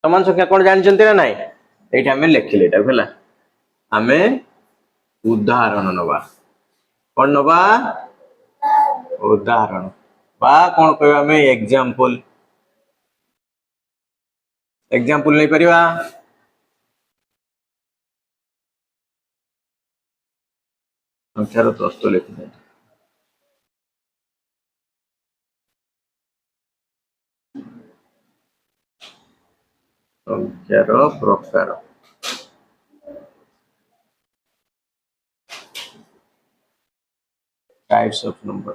समान संख्या कौन जानते ना नाई ये आम लिखिले है आम उदाहरण नवा कौन नवा उदाहरण बा कौन कह आम एग्जांपल एग्जांपल नहीं परिवा संख्यार तत्व लिखि संख्यार प्रकार types of number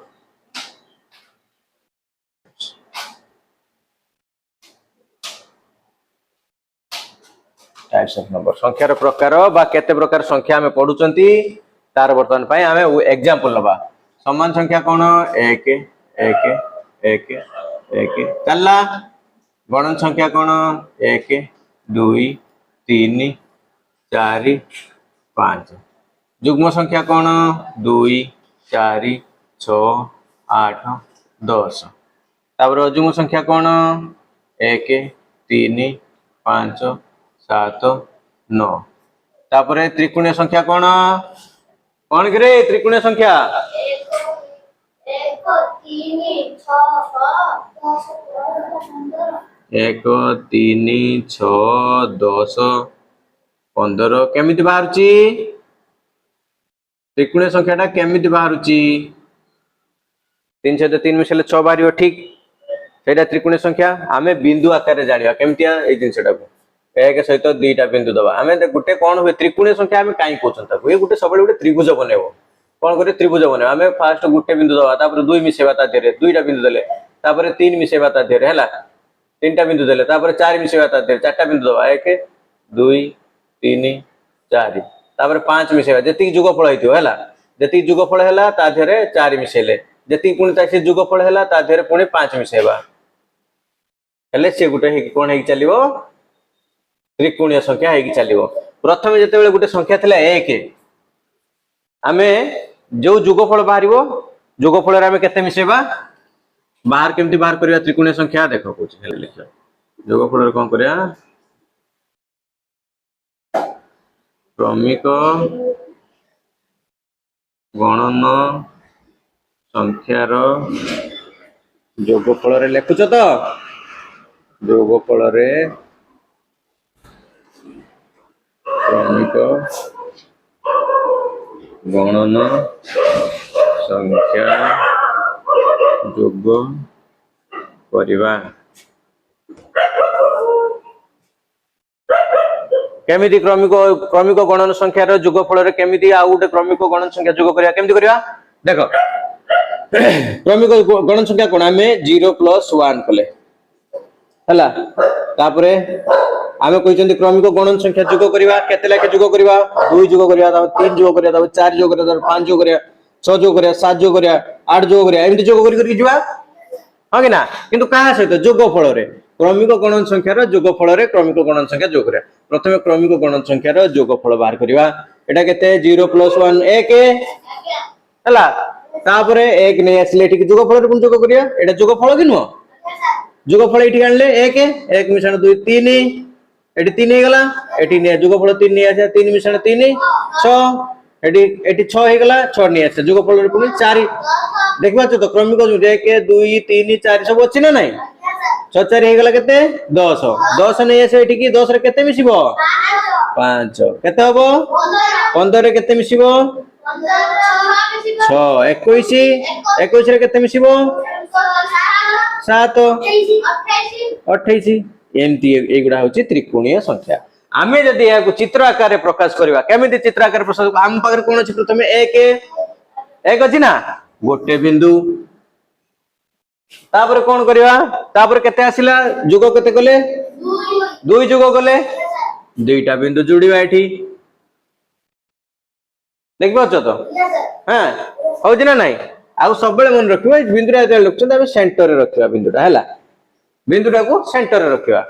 types of number संख्यार प्रकार बा केते प्रकार संख्या आमे पढुचंती तार वर्तमान पई आमे एग्जांपल लबा समान संख्या कोन 1 1 1 1 चलला गणन संख्या कोन 1 2 3 4 5 युग्म संख्या कोन 2 4 6 8 10 तापर अजुग्म संख्या कोन 1 3 5 7 9 तापर त्रिकोणीय संख्या कोन कौन करे त्रिकोणीय संख्या 1 3 6 10 15 केमिति बाहरुची त्रिकोणीय संख्याटा केमिति बाहरुची 3 सहित 3 मिसले 6 बाहरियो ठीक सेटा त्रिकोणीय संख्या आमे बिंदु आकार रे जानिया केमितिया ए जिंसटा को 1 सहित 2टा बिंदु दबा आमे गुटे कोन हुए त्रिकोणीय संख्या आमे काई कोचन ताको ए गुटे सबले गुटे त्रिभुज बनेबो कोन करे त्रिभुज बनेबो आमे फास्ट गुटे बिंदु दबा तापर 2 मिसेबा ता देरे 2टा बिंदु देले तापर 3 मिसेबा ता देरे हला 3टा बिंदु देले तापर 4 मिसेबा ता देरे 4टा बिंदु दबा 1 2 3 4 तापर 5 मिसेबा जति जुगफल हेतियो हला जति जुगफल हला ता देरे 4 मिसेले जति पुणी ता से जुगफल हला ता देरे पुणी 5 मिसेबा हले से गुटे हे कोन हे चलिबो त्रिकोणीय संख्या हे चलिबो प्रथम जते बेले गुटे संख्या थिला 1 आमे जो जुगफल बाहरिबो जुगफल रे आमे केते मिसेबा बाहर केमती बाहर करिया त्रिकोणीय संख्या देखो कुछ हेले लिखा जुगफल रे कोन करिया क्रमिक गणन संख्यार जोगफल रे लिखुछ तो जोगफल रे क्रमिक गणन संख्या जोग करिवा केमिति क्रमिक गणन संख्यार जोगफल रे केमिति आ उटे क्रमिक गणन संख्या जोग करिया केमिति करिया देखो क्रमिक गणन संख्या कोन हमें 0 + 1 कले हला तापरे आमे कहिचंती क्रमिक गणन संख्या जोग करिवा केते लाके जोग करिवा 2 जोग करिवा ता 3 जोग करिवा ता 4 जोग करिवा ता 5 जोग करिवा 6 जोग करिवा 7 जोग करिवा 8 जोग करिवा एमिति जोग करि जिवा हां कि ना किंतु कहा सहित जोगफल रे क्रमिक गणन संख्यार जोगफल रे क्रमिक गणन संख्या जोग करिया प्रथमे क्रमिक गणन संख्यार जोगफल बाहर करिवा एटा केते 0 + 1 1 हला तापरे 1 नै आसले ठीक जोगफल रे कोन जोग करिया एटा जोगफल कि नो जोगफल एठी आनले 1 1 मिश्रण 2 3 एटी 3 हे गला एटी ने जोगफल 3 नै आसे 3 मिश्रण 3 6 एटी एटी 6 हे गला 6 नै आसे जोगफल रे पुनी 4 देखबा तो क्रमिक 1 2 3 4 सब अछि ना नै 6 4 हे गला केते 10 10 नै आसे एठी की 10 रे केते मिसिबो 5 केते हबो 15 रे केते मिसिबो 6 21 21 रे केते मिसिबो 7 28 एमती एगुडा होची त्रिकोणीय संख्या आमे जदी या चित्र आकार रे प्रकाश करबा केमिति चित्र आकार रे प्रकाश आम पाकर कोन अछि प्रथमे 1 अछि ना गोटे बिंदु तापर कोन करबा तापर केते आसिला जुग केते कले 2 जुग कले दुईटा बिंदु जोड़ीबा एठी देखबो तो हां होजी ना नाही आ सब बेले मन रखिबा बिंदुरा जे लक्ष्य तबे सेंटर रे रखिबा बिंदुटा हैला बिंदुटा को सेंटर रे रखिबा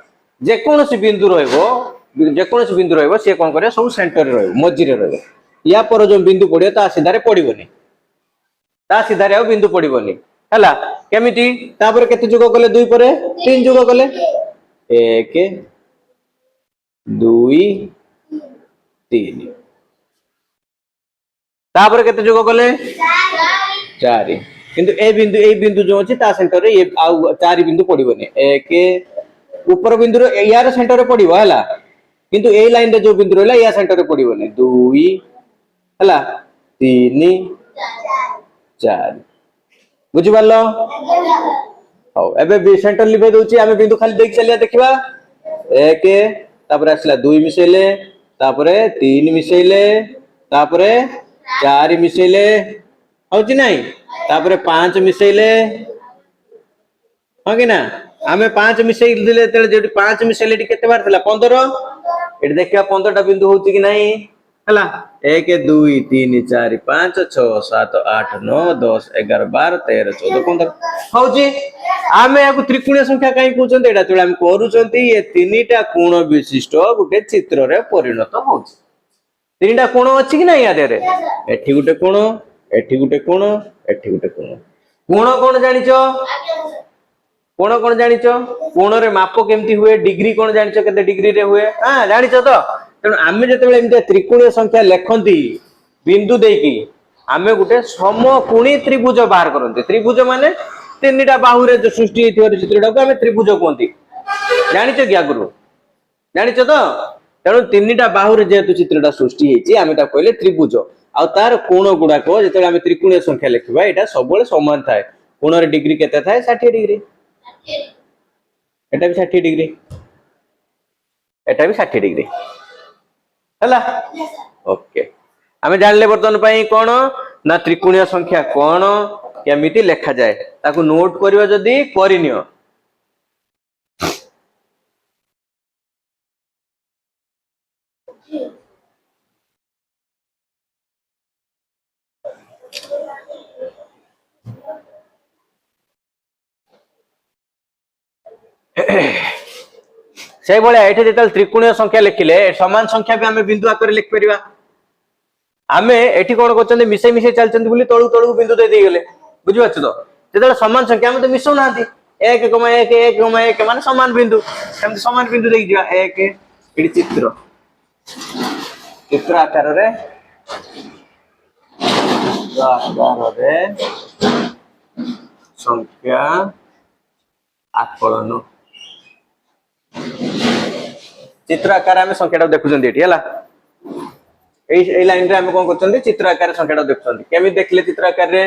जे कोनोसी बिंदु रहइबो से कोन करे सब सेंटर रे रहइबो मझी रे रहइबो या पर जो बिंदु पडियो ता सीधा रे पडिबोनी ता सीधा रे बिंदु पडिबोनी हैला केमिति तापर केते जुग कले 2 परे 3 जुग कले 1 2 3 तापर केते जोग कले 4 किंतु ए बिंदु जो अछि ता सेंटर रे ये आउ 4 बिंदु पड़िबोनी एक ऊपर बिंदु रे यार सेंटर रे पड़िबो हला किंतु ए लाइन रे जो बिंदु रहला या सेंटर रे पड़िबोनी 2 हला 3 4 बुझि पारलो हो एबे बी सेंटर लिबे दोची आमे बिंदु खाली देख चलिया देखिबा एक तापर आसला 2 मिसेले तापर 3 मिसेले तापर 4 मिसेले होची नाही तापर 5 मिसेले हो कि ना आमे 5 मिसेई दिले तेले जेडी 5 मिसेले टी केते बार थला 15 एटी देखिया 15 टा बिंदु होची कि नाही हला 1 2 3 4 5 6 7 8 9 10 11 12 13 14 15 होची आमे याकु त्रिकोणीय संख्या काई कहउछन एटा तळे हम करूछंती ये तीनटा कोण विशिष्ट गुटे चित्र रे परिणत होची तीनटा कोण अछि कि नाही आदे रे एठी गुटे कोण एठी गुटे कोण एठी गुटे कोण कोण कोण जानिचो कोण कोण जानिचो कोण रे माप केमती हुए डिग्री कोण जानिचो केते डिग्री रे हुए हां जानिचो तो तेणु आमे जेतेबेले एमते त्रिकोणीय संख्या लेखंती बिंदु देकी आमे गुटे समकोणी त्रिभुज बाहर करंती त्रिभुज माने तीनटा बाहु रे जो सृष्टि हेतिवर चित्रटा को आमे त्रिभुज कहंती जानिचो कि आगुरु जानिचो तो तेणु तीनटा बाहु रे जेतु चित्रटा सृष्टि हेची आमे ता कहले त्रिभुज आ तार कोण गुडा को जेतेबेले आमे त्रिकोणीय संख्या लेखिबा एटा सबले समान थाए कोण रे डिग्री केते थाए 60 डिग्री एटा भी 60 डिग्री एटा भी 60 डिग्री हला ओके आमे जानले बर्तन पई कोन ना त्रिकोणीय संख्या कोन केमिति लेखा जाए ताकू नोट करियो जदी करिनियो से भले एठे जेतल त्रिकोणीय संख्या लिखिले समान संख्या भी हमें बिंदु आकर लिख परिबा आमे एठी कोन करचंदी मिसे मिसे चलचंदी बोली तळु तळु बिंदु दे गेले बुझि पाछ तो जेतल समान संख्या हम तो मिसौ नांती 1,1 1,1 माने समान बिंदु हम समान बिंदु देख जिवा 1 एडी चित्र चित्र आकार रे संख्या आकलन चित्र आकार में संख्याटा देखुचंदी एठी हला ए लाइन रे हम कोन करचंदी चित्र आकार संख्याटा देखुचंदी केमि देखले चित्र आकार रे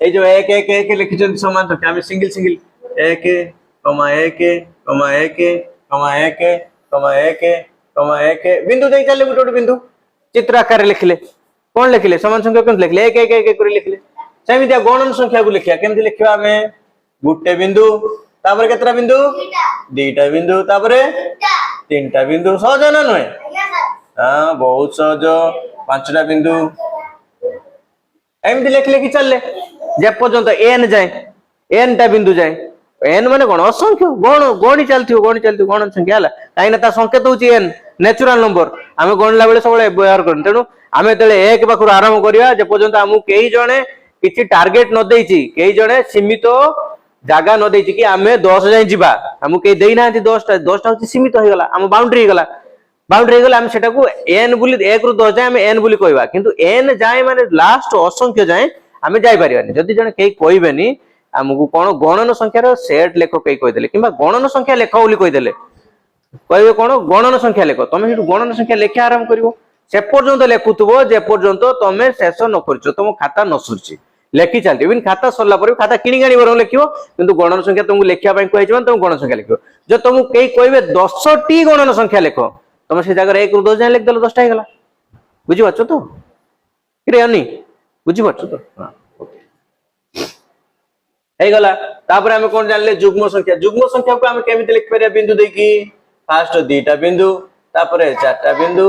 ए जो 1 1 1 लिखिचंदी समान संख्या हम सिंगल सिंगल 1 1 1 1 1 बिंदु दे चले गुटो बिंदु चित्र आकार रे लिखले कोन लिखले समान संख्या कोन लिखले 1 1 1 करे लिखले सेमितिया गणन संख्या को लिखिया केमति लिखिबा हमें गुटे बिंदु तापर केतरा बिंदु दीटा बिंदु तापर तीनटा बिंदु सहज ना नय हां बहुत सहज पांचटा बिंदु एमति लिखले कि चलले जे पर्यंत n जाए n टा बिंदु जाए n माने कोन असंख्य गणी चलथियो गणन संख्या हला काइना ता संकेत होची n नेचुरल नंबर आमे गणला बेले सबले व्यवहार करन तेनु आमे तले एक पाखुर आरंभ करिया जे पर्यंत हमु केही जणे किछि टार्गेट न देइची केही जणे सीमित जागा न देइची कि आमे 10 जाय जिबा हमु केही देई नांती 10 टा होची सीमित हो गेला हम बाउंड्री हो गेला हम सेटा को n बुली 1 रु 10 जाय हम n बुली कहबा किंतु n जाय माने लास्ट असंख्य जाय हमें जाय परिबानी जदी जने केही कहबेनी हमकु कोन गणन संख्या रो सेट लेखो केही कहि देले किबा गणन संख्या लेखो बोली कहि देले कहबे कोन गणन संख्या लेखो तमे हिटु गणन संख्या लेखे आरंभ करिवो से पर्यंत लेखुतबो जे पर्यंत तमे शेष न करछो तम खाता न सुरची लेखि चलते इवन खाता सरला पर खाता किनी गानी बरम लेखियो किंतु गणन संख्या तुमको लेखिया पई कहै जवन तुम गणन संख्या लेखियो जो तुमको केही कहबे 10 टी गणन संख्या लेखो तुम से जगह 1 रु 10 जाय लेख देलो 10 टा हे गेला बुझि पाछो तो रे अनि बुझि पाछो तो हां ओके हे गेला तापर हम कोन जानले जुग्म संख्या को हम केमिति लिख परिया बिंदु देकी फर्स्ट दीटा बिंदु तापर चारटा बिंदु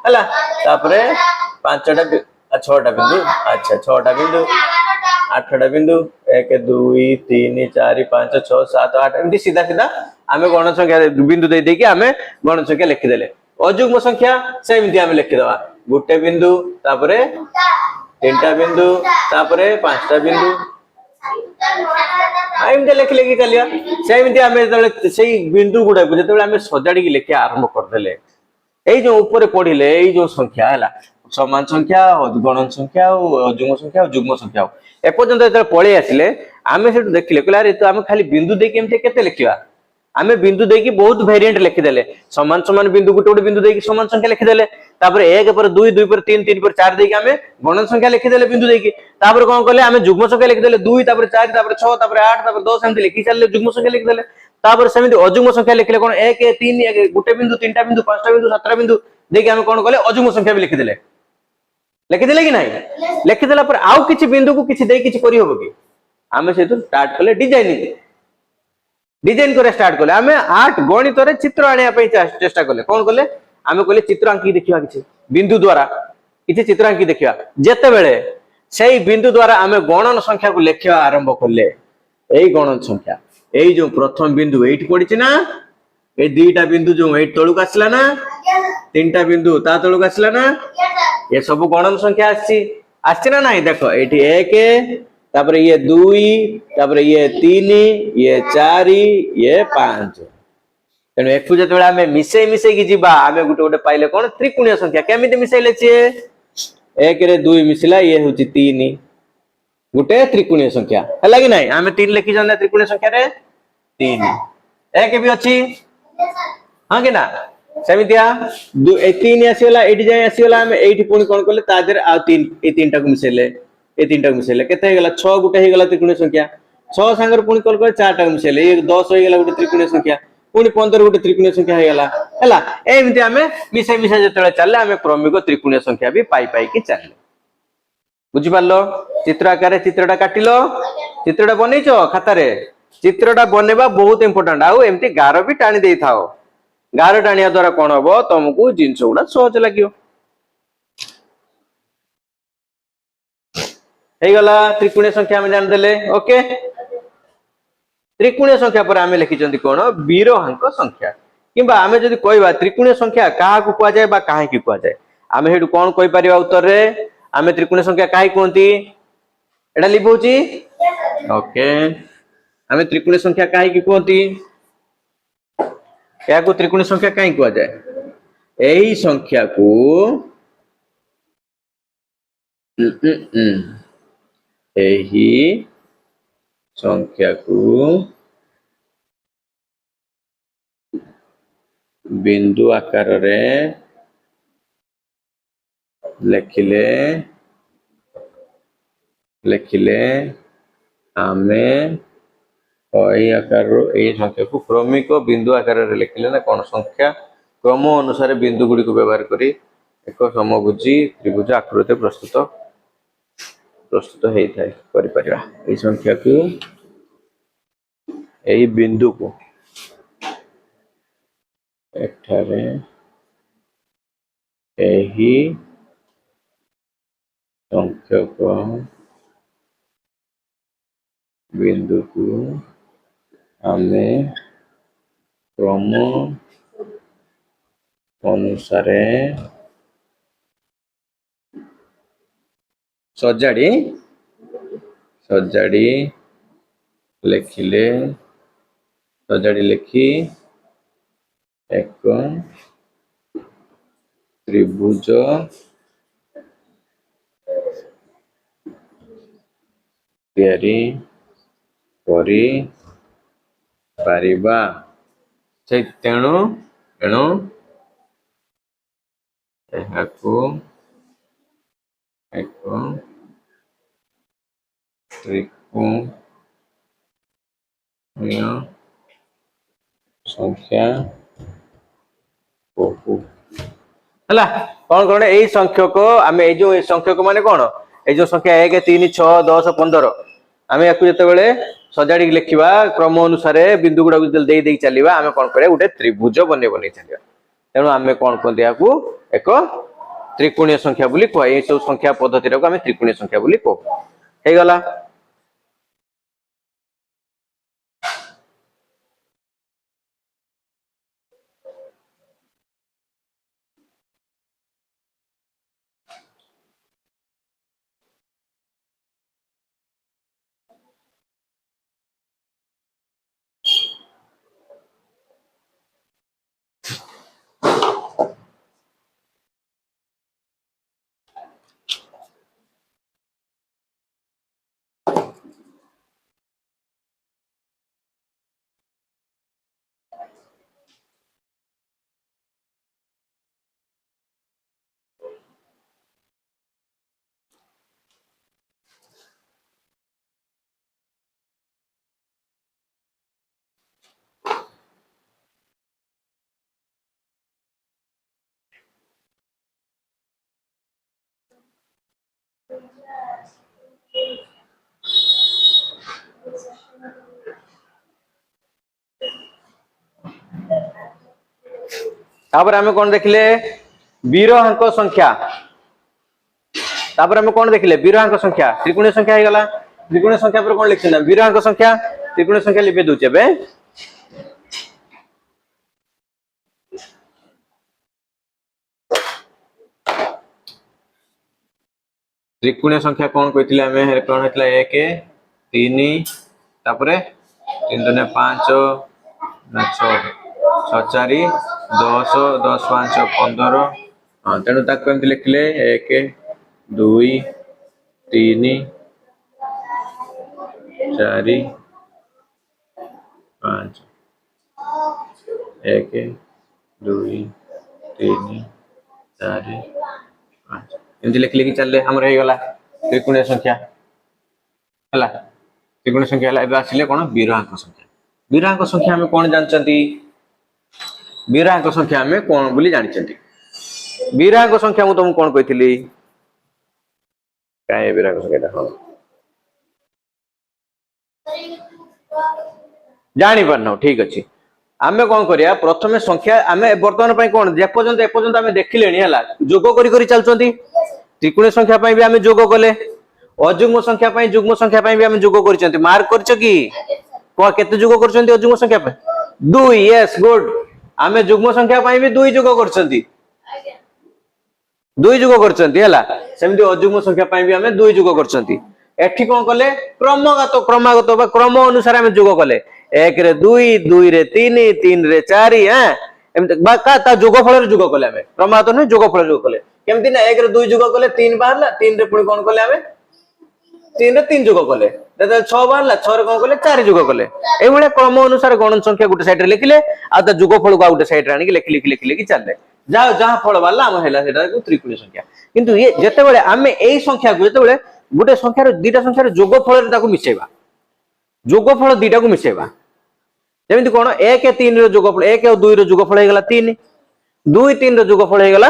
हला तापर पांचटा 6टा बिंदु अच्छा 6टा बिंदु 8टा बिंदु 1 2 3 4 5 6 7 8 एमती सीधा सीधा आमे गणन संख्या बिंदु दे देकी आमे गणन संख्या लिखि देले अजुग्म संख्या सेमिति आमे लिखि दवा गुटे बिंदु तापर तीनटा बिंदु तापर पांचटा बिंदु एमते लिख लेकी चलिया सेमिति आमे सेही बिंदु गुडा को जेतेबेले आमे सजाडी की लिखि आरंभ कर देले এই যে উপরে পড়িলে এই যে সংখ্যা ହେଲା সমান সংখ্যা গণন সংখ্যা অযুগ্ম সংখ্যা যুগ্ম সংখ্যা এপর্যন্ত যেତେବେଳେ পଳେଇ ଆସିଲେ ଆମେ ସେଠୁ ଦେଖିଲେ କହିଲେ ଆରେ ତ ଆମେ ଖାଲି ବିନ୍ଦୁ ଦେଇକି ଏମିତି କେତେ ଲେଖିବା ଆମେ ବିନ୍ଦୁ ଦେଇକି ବହୁତ ଭେରିଏଣ୍ଟ ଲେଖିଦେଲେ ସମାନ ସମାନ ବିନ୍ଦୁ ଗୋଟେ ଗୋଟେ ବିନ୍ଦୁ ଦେଇକି ସମାନ ସଂଖ୍ୟା ଲେଖିଦେଲେ ତାପରେ 1 ପରେ 2 2 ପରେ 3 3 ପରେ 4 ଦେଇକି ଆମେ ଗଣନ ସଂଖ୍ୟା ଲେଖିଦେଲେ ବିନ୍ଦୁ ଦେଇକି ତାପରେ କଣ କଲେ ଆମେ ଯୁଗ୍ମ ସଂଖ୍ୟା ଲେଖିଦେଲେ 2 ତାପରେ 4 ତାପରେ 6 ତାପରେ 8 ତାପରେ 10 ଏମିତି ଲେଖି ଚାଲିଲେ ଯୁଗ୍ମ ସଂଖ୍ୟା ଲେଖିଦେଲେ ତାପରେ ସେମିତି ଅଯୁଗ୍ମ ସଂଖ୍ୟା ଲେଖିଲେ କଣ 1 3 ଗୋଟେ ବିନ୍ଦୁ ତିନିଟା ବିନ୍ଦୁ ପାଞ୍ଚଟା ବିନ୍ଦୁ ସାତଟା ବିନ୍ଦୁ ଦେଇକି ଆମେ କଣ କଲେ ଅଯୁଗ୍ମ ସଂଖ୍ୟା ବି ଲେଖିଦେଲେ ଲେଖିଦେଲେ କି ନାହିଁ ଲେଖିଦେଲା ପରେ ଆଉ କିଛି ବିନ୍ଦୁକୁ କିଛି ଦେଇ କିଛି କରିହବ କି ଆମେ ସେଇଠୁ ଷ୍ଟାର୍ଟ କଲେ ଡିଜାଇନିଂ डिजाइन करे स्टार्ट कले आमे आर्ट गणित रे चित्र आनिया पे चेष्टा कले कोन कले आमे कले चित्र आंकी देखिबा किछि बिंदु द्वारा किछि चित्र आंकी देखिबा जेते बेले सेही बिंदु द्वारा आमे गणन संख्या को लेखिबा आरंभ कले एई गणन संख्या एई जो प्रथम बिंदु एठी पडिछि ना ए दुईटा बिंदु जो एठी तळुक आसला ना तीनटा बिंदु ता तळुक आसला ना ये सब गणन संख्या आछि ना नाही देखो एठी 1 तापरे ये 2 तापरे ये 3 ये 4 ये 5 तेणु एकु जेतेबेले आमे मिसै मिसै की जिबा आमे गुटे गुटे पाइले कोन त्रिकोणीय संख्या केमिति मिसैले छे 1 रे 2 मिसिला ये होची 3 गुटे त्रिकोणीय संख्या हला कि नाही आमे 3 लिखि जने त्रिकोणीय संख्या रे 3 1 भी अछि हां कि ना सेमितिया 3 आसीला एठी जाय आसीला आमे एठी पुनी कोन करले ता देर आ 3 ए 3 टा को मिसैले ए 3 टा को मिसैले केते हे गेला 6 गुटे हे गेला त्रिकोणीय संख्या 6 सांगर पुनी कॉल कर 4 टा को मिसैले ये 10 हो गेला गुटे त्रिकोणीय संख्या पुनी 15 गुटे त्रिकोणीय संख्या हे गेला हला एमिति आमे मिसै मिसै जेतेले चलले आमे क्रमिक त्रिकोणीय संख्या भी पाई पाई की चलले बुझि पारलो चित्र आकार चित्रटा काटिलो चित्रटा बनेइछो खाता रे चित्रटा बनेबा बहुत इंपोर्टेंट आउ एमिति गारो भी टाणी देई थाओ गारो टाणिया द्वारा कोन हबो तुमको जिंस गुडा सहज लागियो हे गला त्रिकोणीय संख्या हम जान देले ओके त्रिकोणीय संख्या पर आमे लिखि चंदी कोन विरोहांक संख्या किबा आमे जदी कहबा त्रिकोणीय संख्या काहा को कुआ जाय बा काहे की कुआ जाय आमे हेडु कोन कहि परिबा उत्तर रे आमे त्रिकोणीय संख्या काहे कोंती एडा लिबोची ओके आमे त्रिकोणीय संख्या काहे की कोंती क्या को त्रिकोणीय संख्या काहे कुआ जाय एही संख्या को एही संख्या को बिंदु आकार रे लेखिले लेखिले आमे एही आकार रो एही संख्या को क्रमिक बिंदु आकार रे लेखिले ना कोन संख्या क्रम अनुसार बिंदु गुडी को व्यवहार करी एक समभुजी त्रिभुज आकृति प्रस्तुत हेई थाए करि परिबा एही संख्या को एही बिंदु को एठारे एही संख्या को बिंदु को आमे क्रम अनुसार सजाड़ी सजाड़ी लेखिले सजाड़ी लेखि एक त्रिभुज तैयारी करी पारिबा से तेणु एणु एहाको एक त्रिकोणीय संख्या हला कौन कौन एई संख्यक आमे एई जो संख्यक माने कोन एई जो संख्या 1 3 6 10 15 आमे याकु जेतेबेले सजाडी लिखिबा क्रम अनुसार बिंदु गुडा देई देई चलीबा आमे कोन करे उठे त्रिभुज बने बने चलीबा तेणु आमे कोन कोन याकु एक त्रिकोणीय संख्या बोली कह ए सब संख्या पद्धति रे आमे त्रिकोणीय संख्या बोली कह हे गला तापर आमे कौन देखिले विरोहांक संख्या तापर आमे कौन देखिले विरोहांक संख्या त्रिकोणीय संख्या हे गला त्रिकोणीय संख्या पर कौन लिखछन विरोहांक संख्या त्रिकोणीय संख्या लिखि दोचे बे त्रिकोणीय संख्या कौन कहिथिले आमे कौन हेतला 1 3 तापर 3 2 5 6 6 4 10 10 5 15 हां तेनु ताक केमति लिखले 1 2 3 4 5 1 2 3 4 5 एमती लिखले कि चलले हमर हे गला त्रिकोणीय संख्या हला त्रिकोणीय संख्या हला एबे आसिले कोन विरोहांक संख्या विरोहांक संख्या हमें कोन जानचंती विरोहांक संख्या हमें कोन बोली जानचंती विरोहांक संख्या मु तुम कोन कहितली काय विरोहांक संख्या हो जानि परनो ठीक अछि आमे कोन करिया प्रथमे संख्या आमे वर्तमान पई कोन जे पर्यंत आमे देखिलेनी हला जोग करी करी चलचंती त्रिकोणीय संख्या पई भी आमे जोग कले अजुग्म संख्या पई जुग्म संख्या पई भी आमे जोग करचंती मार्क करछ की को केते जोग करचंती अजुग्म संख्या पई 2 यस गुड आमे जुग्म संख्या पई भी 2 जोग करचंती 2 जोग करचंती हला सेमति अजुग्म संख्या पई भी आमे 2 जोग करचंती एठी कोन कले क्रमागत बा क्रम अनुसार आमे जोग कले 1 रे 2 2 रे 3 3 रे 4 हैं एमते बा का ता जोगफल रे जोग कले आमे क्रमागत न जोगफल जोग कले केमति ना 1 रे 2 जोग कले 3 बाहरला 3 रे पुणी कोन कले आमे 3 रे 3 जोग कले दादा 6 बाहरला 6 रे कोन कले 4 जोग कले ए भले क्रम अनुसार गणन संख्या गुटे साइड रे लिखिले आ ता जोगफल को गुटे साइड रे आनी लिखि लिखि चलले जहाँ फल बाला हम हैला सेटा त्रिकोणीय संख्या किंतु ये जते बेले आमे एई संख्या को जते बेले गुटे संख्या रे दीटा संख्या रे जोगफल रे ताको मिसेबा जोगफल दीटा को मिसेबा जेमिति कोन 1 3 रो जोगफल 1 और 2 रो जोगफल हे गला 3 2 3 रो जोगफल हे गला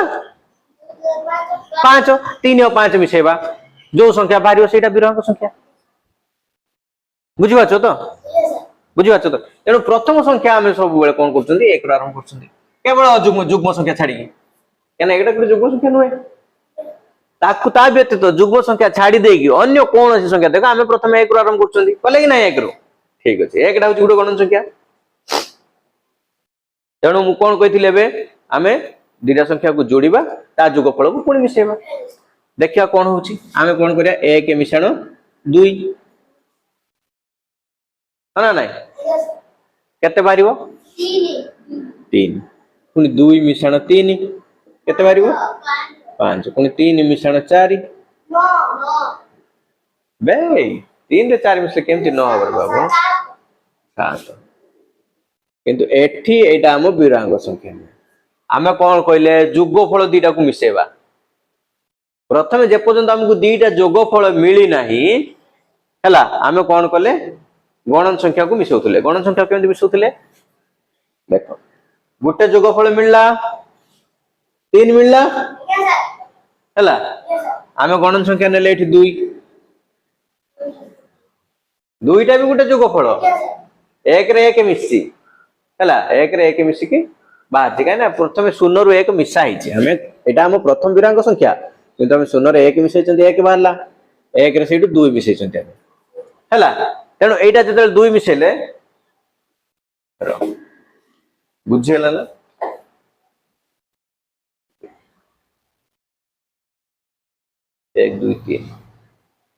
5 3 और 5 मिसेबा जो संख्या बाहरियो सेटा विरोहांक संख्या बुझि बाचो तो तेनु प्रथम संख्या हमें सब बेले कोन करछंती 1 रो आरंभ करछंती केवल जुग्म संख्या छाड़ी केना एटा के जुग्म संख्या नय ताकु ता व्यतीत जुग्म संख्या छाड़ी देगी अन्य कोन संख्या देखो हमें प्रथम 1 रो आरंभ करछंती कले कि नाही 1 रो ठीक अछि 1 टा होची गुडो गणन संख्या तेणु मु कोन कहिथिले बे हमें दीटा संख्या को जोड़ीबा ता जोगफल को पुणी मिसेबा देखिया कोन होची हमें कोन करिया 1 मिश्रण 2 ना नाही केते बारिवो 3 पुणी 2 मिश्रण 3 केते बारिवो 5 पुणी 3 मिश्रण 4 बे 3 रे 4 मिश्रण केमति न हबर बाबू 7 किंतु एठी एटा हम विरोहांक संख्या आमे कोन कहले जोगफल दीटा को मिसेबा प्रथमे जे पर्यंत हमकु दीटा जोगफल मिली नाही हला आमे कोन कले गणन संख्या को मिसौतले गणन संख्या केमति मिसौतले देखो गुटे जोगफल मिलला 3 मिलला हला आमे गणन संख्या नेले एठी 2 दुईटा भी गुटे जोगफल 1 रे 1 मिसी हला 1 रे 1 मिसी के बाहर काई ना प्रथमे 0 रु 1 मिसा हिची हमें एटा हम प्रथम विरोहांक संख्या किंतु हम 0 रे 1 मिसै चंती 1 बाहरला 1 रे सेटु 2 मिसै चंती हम हला तेनो एटा जते 2 मिसेले बुझेला ना 1 2 3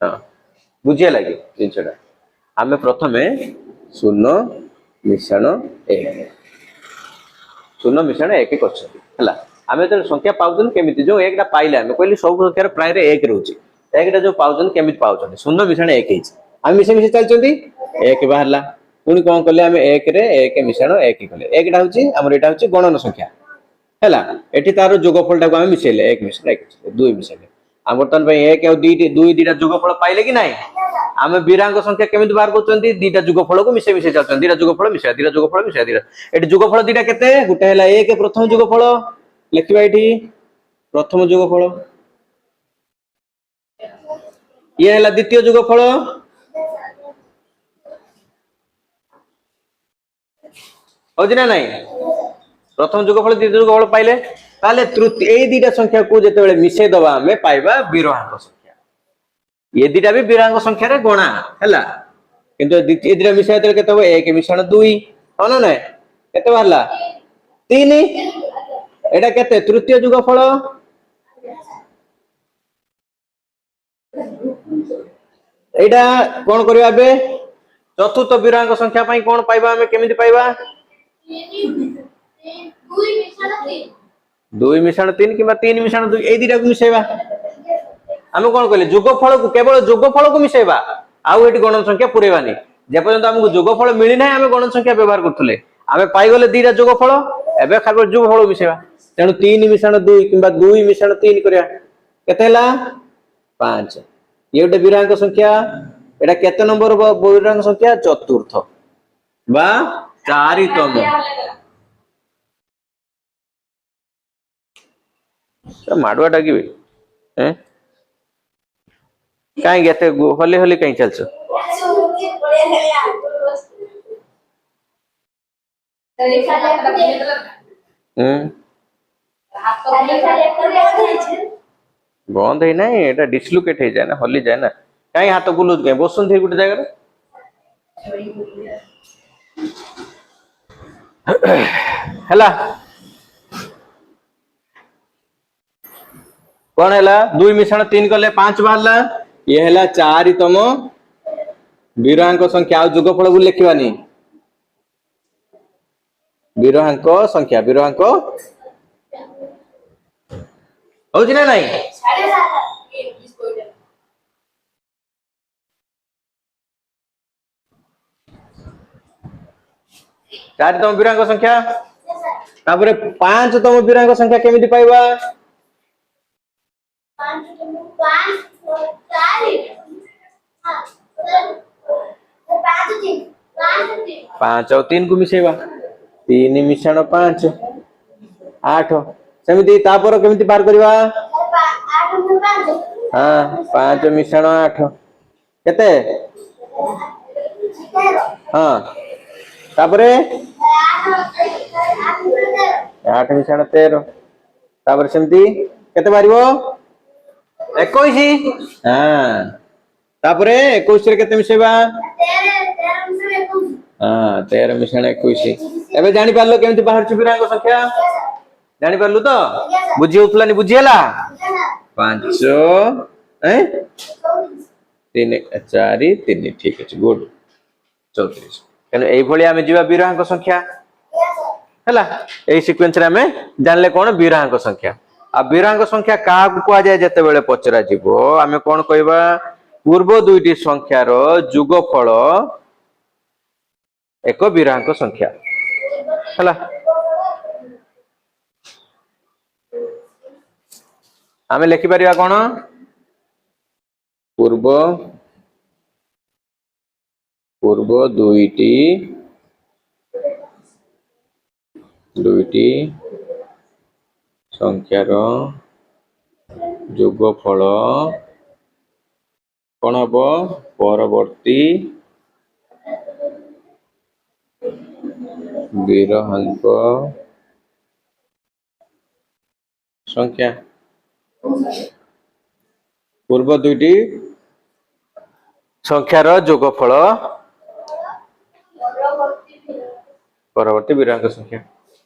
हां बुझे लागे जिनछडा हमें प्रथमे 0 मिश्रण 1 0 मिश्रण 1 करछथि हला हमें तो संख्या पाउछन केमिति जो 1 टा पाइले हमें कहली सब संख्या प्राय रे 1 रहउची 1 टा जो पाउछन केमिति पाउछन 0 मिश्रण 1 हिच हम मिसे मिसे चलचंती 1 बाहरला पुनी कोन करले हमें 1 रे 1 मिश्रण 1 करले 1 टा होची हमर एटा होची गणन संख्या हला एठी तारो जोगफल टा को हम मिसेले 1 मिश्रण 1 2 मिसेले हम बर्तन भाई 1 और 2 दीटा जोगफल पाइले कि नाही आमे विरोहांक संख्या केमिति बाहर करचंती दीटा जोगफल को मिसे मिसे चलचंती दीटा जोगफल मिसे दीटा एठी जोगफल दीटा केते गुटे हला 1 प्रथम जोगफल लिखिबा एठी प्रथम जोगफल ये है द्वितीय जुगफल होची ना नहीं प्रथम जुगफल द्वितीय जुगफल पाइले ताले तृतीय ए दीटा संख्या को जेतेबेले मिसे दबा हमें पाइबा विरोहांक संख्या ये दीटा भी विरोहांक संख्या रे गणा हैला किंतु ए दीटा मिसे देले केते हो 1 मिश्रण 2 हो ना नहीं केते बाहरला 3 एटा केते तृतीय जुगफल एटा कोन करिया बे चतुर्थ विरोहांक संख्या पई कोन पाइबा हमें केमिति पाइबा 2 मिश्रण 3 किबा 3 मिश्रण 2 ए दीटा को मिसेबा हम कोन कहले जुगफल को केवल जुगफल को मिसेबा आउ एटी गणन संख्या पुरेबानी जे पर्यंत हमको जुगफल मिली नाही हम गणन संख्या व्यवहार करथले हमें पाई गले दीटा जुगफल एबे खाली जुगफल मिसेबा तेनु 3 मिश्रण 2 किबा 2 मिश्रण 3 करिया केते हला 5 ये गोटे विरोहांक संख्या एटा केते नंबर विरोहांक संख्या चतुर्थ बा चारितम माडुआ डाकिबे हैं काई गेते होली होली काई चलछ बंद है नहीं एटा डिस्लोकेट हो जाए ना हली जाए ना काई हाथ बुलुज के बसुन थे गुटे जगह हला कौन है 2 मिश्रण 3 कले 5 बाहरला ये है 4तम विरोहांक संख्या जुगफल को लिखवानी विरोहांक संख्या विरोहांक होची ना नहीं 4तम विरोहांक संख्या तापरे 5तम विरोहांक संख्या केमिति पाइबा 5 और 3 को मिसेबा 3 मिश्रण 5 8 सेमिति तापर केमिति पार करबा 5 मिश्रण 8 केते हां तापरे 8 मिश्रण 13 तापर सेमिति केते मारिबो 21 हां तापरे 21 रे केते मिसेबा 13 मिश्रण 21 एबे जानि पारलो केमिति बाहर छु विरोहांक संख्या जानि पारलु तो बुझी उतलानी बुझियला 5 3 4 3 ठीक अछि गुड 34 कने एई भली हमें जीवा विरोहांक संख्या हला एई सीक्वेंस रे हमें जानले कोन विरोहांक संख्या आ विरोहांक संख्या का को आ जाय जते बेले पचरा जीवो हमें कोन कहबा पूर्व दुईटी संख्यार जुगफल एक विरोहांक संख्या हला हमें लिखि परिया कोन पूर्व दुईटी संख्यार जुगफल कौन हम परवर्ती विरोहांक संख्या पूर्व दुईटी संख्यार जोगफल परवर्ती विरोहांक संख्या